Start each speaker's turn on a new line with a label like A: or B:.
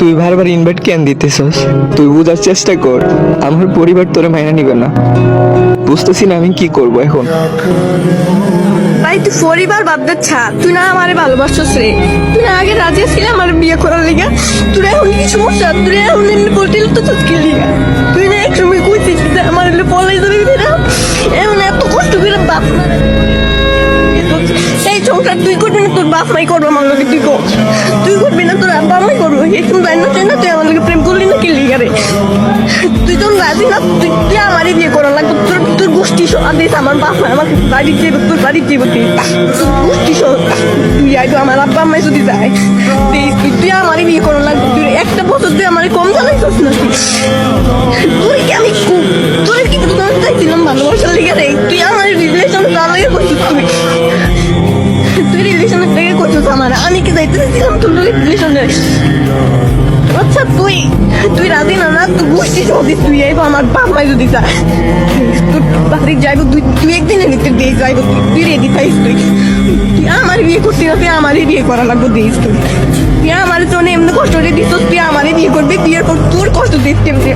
A: তুই বারবার ইনভাইট কেন দিতেছস? তুই বুঝার চেষ্টা কর, আমার পরিবার তোরে মাইনা নিবে না। বুঝতেছি না আমি কি করব এখন।
B: ভাই তুই পরিবার বাদ দে, ছাড়। তুই না আমারে ভালোবাসছিস রে, তুই না আগে রাজি ছিলি আমার বিয়ে করার লিগা। তুই এখন কি সমস্যা? তুই এখন এমনি বলছিল তো তোর কি লিগা? তুই না এক সময় কইছিস যে আমার এলে পলাই যাবে না, এখন এত কষ্ট করে বাপ মা এই সংসার তুই করবি না, তোর বাপ মাই করবো আমার লোকে। তুই করবি না, তোর আব্বা মাই করবো। এখন জানি না চাই না তুই আমার লোকে প্রেম করলি না কি লিগা রে? তুই তো রাজি না, তুই আমারই বিয়ে করা লাগবে। তোর গোষ্ঠী আদেশ আমার বাপ মা আমাকে বাড়ি যাইব, তোর বাড়ি যাইব, তুই গোষ্ঠী তুই আইতো আমার আব্বা আম্মাই যদি যায় তুই আমারই বিয়ে করা লাগবে। তুই একটা বছর তুই আমার কম জানাইছিস না? তুই কি আমি তোর কি তোর চাইছিলাম ভালোবাসার লিগা রে? তুই আমার রিলেশন ভালোই করছিস। তুই রিলেশনের থেকে করছিস আমার, আমি কি যাইতে চাইছিলাম তোর রিলেশনে? আচ্ছা তুই রাজি না? না তুই গোষ্ঠী সদিস, তুই আইব আমার বাপ মাই যদি যায় তোর বাড়ি যাইব, তুই একদিনের নিতে দিয়ে যাইব। তুই রেডি থাইস? তুই আমার বিয়ে করতে না, তুই আমারই বিয়ে করা লাগবে দিস। তুই আমার জন্য এমনি কষ্ট দিয়ে দিস, তুই আমারই বিয়ে করবি। বিয়ের পর তোর কষ্ট দিস কেমনি?